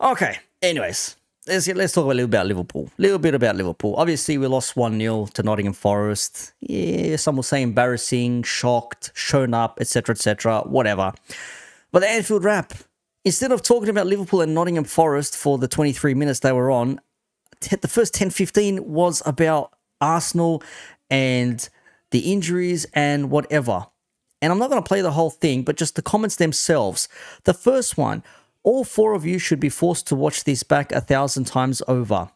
Okay, anyways, let's talk a little bit about Liverpool. Obviously, we lost 1-0 to Nottingham Forest. Yeah, some will say embarrassing, shocked, shown up, etc., whatever. But the Anfield Wrap, instead of talking about Liverpool and Nottingham Forest for the 23 minutes they were on, the first 10-15 was about Arsenal and the injuries and whatever. And I'm not going to play the whole thing, but just the comments themselves. The first one, all four of you should be forced to watch this back 1,000 times over.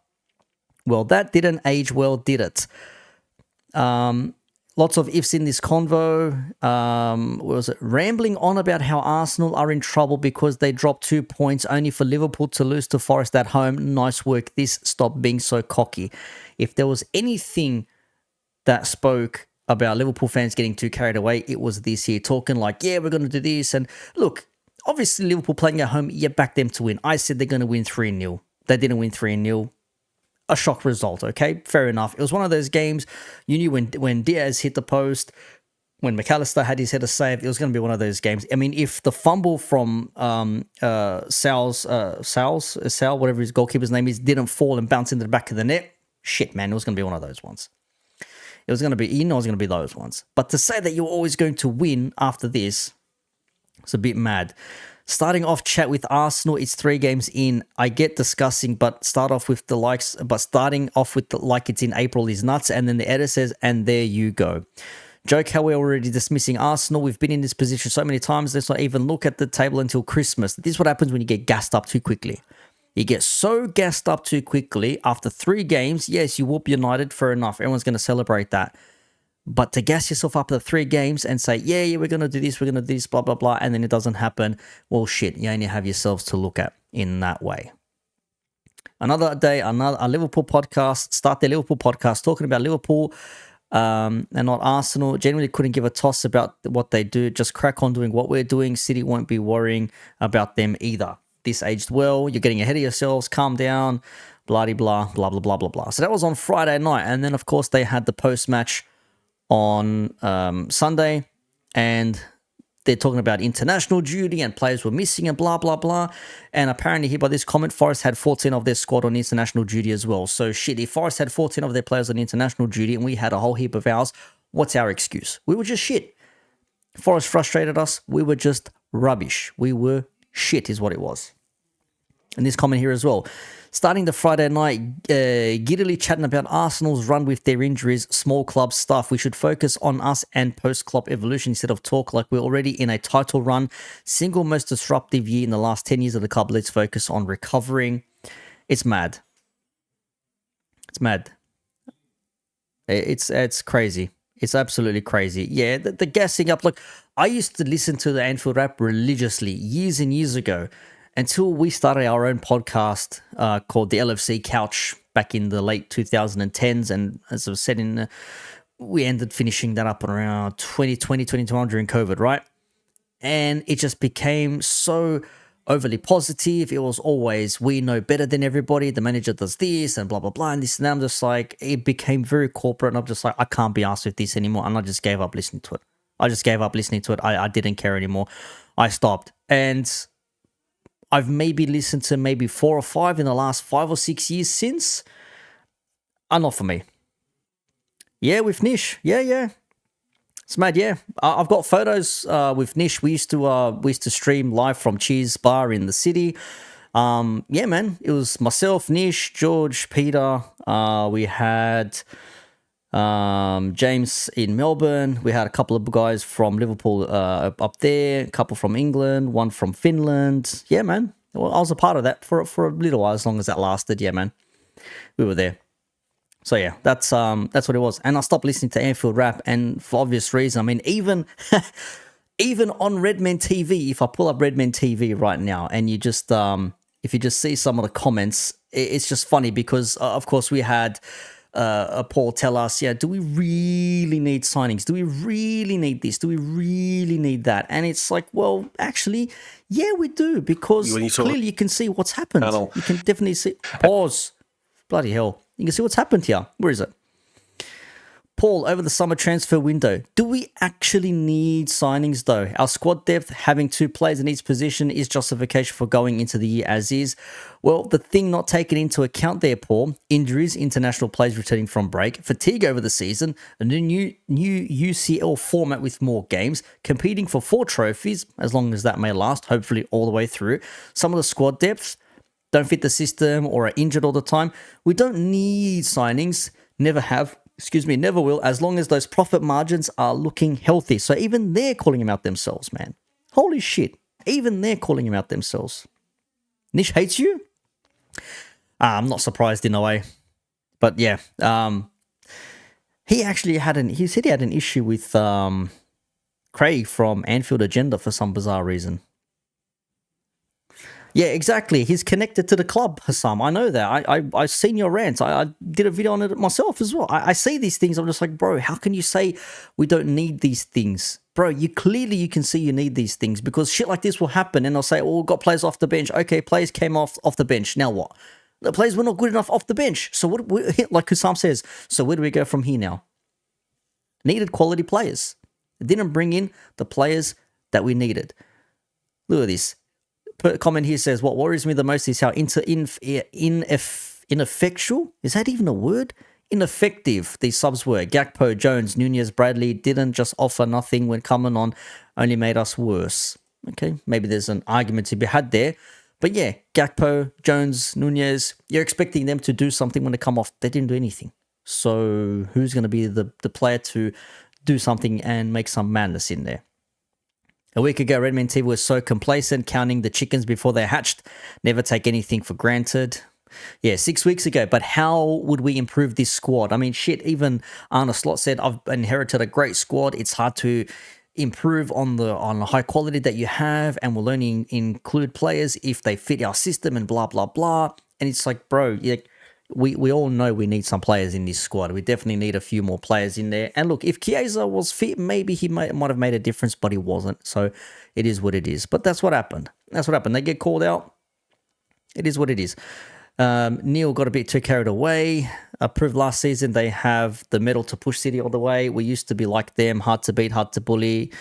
Well, that didn't age well, did it? Lots of ifs in this convo. What was it? Rambling on about how Arsenal are in trouble because they dropped 2 points only for Liverpool to lose to Forest at home. Nice work. This stop being so cocky. If there was anything that spoke about Liverpool fans getting too carried away, it was this here, talking like, yeah, we're going to do this. And look, obviously Liverpool playing at home, you back them to win. I said they're going to win 3-0. They didn't win 3-0. A shock result, okay? Fair enough. It was one of those games, you knew when Diaz hit the post, when McAllister had his header saved, it was going to be one of those games. I mean, if the fumble from Sal, whatever his goalkeeper's name is, didn't fall and bounce into the back of the net, shit, man, it was going to be one of those ones. It was going to be, it was going to be those ones. But to say that you're always going to win after this, it's a bit mad. Starting off chat with Arsenal, it's 3 games in. I get discussing, but starting off with the like it's in April is nuts. And then the editor says, and there you go. Joke how we're already dismissing Arsenal. We've been in this position so many times. Let's not even look at the table until Christmas. This is what happens when you get gassed up too quickly. You get so gassed up too quickly after 3 games. Yes, you whoop United, fair enough. Everyone's going to celebrate that. But to gas yourself up to 3 games and say, yeah, we're going to do this, blah, blah, blah, and then it doesn't happen, well, shit, you only have yourselves to look at in that way. Another day, a Liverpool podcast, start their Liverpool podcast, talking about Liverpool and not Arsenal. Generally couldn't give a toss about what they do. Just crack on doing what we're doing. City won't be worrying about them either. This aged well. You're getting ahead of yourselves. Calm down. Blah, blah, blah, blah, blah, blah, blah. So that was on Friday night. And then, of course, they had the post-match on Sunday, and they're talking about international duty and players were missing and blah, blah, blah. And apparently here by this comment, Forest had 14 of their squad on international duty as well. So shit, if Forest had 14 of their players on international duty and we had a whole heap of ours, what's our excuse? We were just shit. Forest frustrated us. We were just rubbish. We were shit is what it was. And this comment here as well. Starting the Friday night, giddily chatting about Arsenal's run with their injuries, small club stuff. We should focus on us and post-Klopp evolution instead of talk like we're already in a title run. Single most disruptive year in the last 10 years of the club. Let's focus on recovering. It's mad. It's mad. It's crazy. It's absolutely crazy. Yeah, the gassing up. Look, I used to listen to the Anfield Wrap religiously years and years ago, until we started our own podcast called the LFC Couch back in the late 2010s. And as I was said, we ended finishing that up around 2020, 2021 during COVID, right? And it just became so overly positive. It was always, we know better than everybody. The manager does this and blah, blah, blah. And this and that. I'm just like, it became very corporate. And I'm just like, I can't be asked with this anymore. And I just gave up listening to it. I didn't care anymore. I stopped. And I've maybe listened to maybe 4 or 5 in the last 5 or 6 years since. Not for me. Yeah, with Nish. Yeah. It's mad, yeah. I've got photos with Nish. We used to stream live from Cheese Bar in the city. Yeah, man. It was myself, Nish, George, Peter. We had James in Melbourne. We had a couple of guys from Liverpool up there, a couple from England, one from Finland. Yeah, man. Well, I was a part of that for a little while, as long as that lasted. Yeah, man. We were there. So yeah, that's what it was. And I stopped listening to Anfield Rap, and for obvious reason. I mean, even on Redmen TV, if I pull up Redmen TV right now, and you just if you just see some of the comments, it's just funny because of course we had Paul tell us, yeah, do we really need signings? Do we really need this? Do we really need that? And it's like, well, actually, yeah, we do, because clearly you can see what's happened. You can definitely see. Pause. Bloody hell. You can see what's happened here. Where is it? Paul, over the summer transfer window, do we actually need signings though? Our squad depth, having 2 players in each position, is justification for going into the year as is. Well, the thing not taken into account there, Paul, injuries, international players returning from break, fatigue over the season, a new UCL format with more games, competing for 4 trophies, as long as that may last, hopefully all the way through. Some of the squad depth don't fit the system or are injured all the time. We don't need signings, never have. Never will, as long as those profit margins are looking healthy. So even they're calling him out themselves, man. Holy shit. Even they're calling him out themselves. Nish hates you? I'm not surprised in a way. But yeah, he said he had an issue with Craig from Anfield Agenda for some bizarre reason. Yeah, exactly. He's connected to the club, Hassam. I know that. I've seen your rants. I did a video on it myself as well. I see these things. I'm just like, bro, how can you say we don't need these things? Bro, you can see you need these things because shit like this will happen. And they'll say, oh, we've got players off the bench. Okay, players came off the bench. Now what? The players were not good enough off the bench. So like Hassam says, so where do we go from here now? Needed quality players. It didn't bring in the players that we needed. Look at this. Comment here says, what worries me the most is how ineffectual, is that even a word? Ineffective these subs were. Gakpo, Jones, Nunez, Bradley didn't just offer nothing when coming on, only made us worse. Okay, maybe there's an argument to be had there. But yeah, Gakpo, Jones, Nunez, you're expecting them to do something when they come off. They didn't do anything. So who's going to be the player to do something and make some madness in there? A week ago, Redman TV was so complacent, counting the chickens before they hatched. Never take anything for granted. Yeah, 6 weeks ago. But how would we improve this squad? I mean, shit, even Arna Slot said, I've inherited a great squad. It's hard to improve on the high quality that you have, and we'll only include players if they fit our system and blah, blah, blah. And it's like, bro, yeah, we all know we need some players in this squad. We definitely need a few more players in there. And look, if Chiesa was fit, maybe he might have made a difference, but he wasn't. So it is what it is. But that's what happened. They get called out. It is what it is. Neil got a bit too carried away. Proved last season they have the metal to push City all the way. We used to be like them, hard to beat, hard to bully.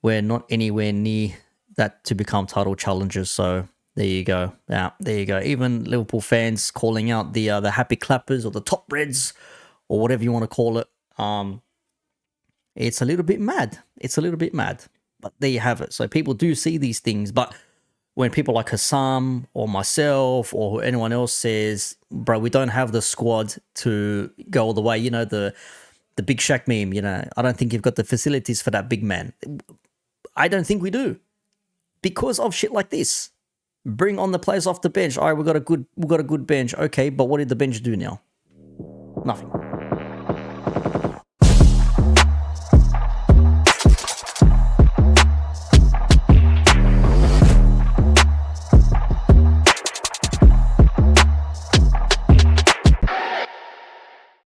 We're not anywhere near that to become title challengers. So there you go. Yeah, there you go. Even Liverpool fans calling out the happy clappers or the top reds or whatever you want to call it. It's a little bit mad. But there you have it. So people do see these things. But when people like Hassam or myself or anyone else says, bro, we don't have the squad to go all the way, you know, the Big Shaq meme, you know, I don't think you've got the facilities for that big man. I don't think we do because of shit like this. Bring on the players off the bench. All right, we got a good bench. Okay, but what did the bench do now? Nothing.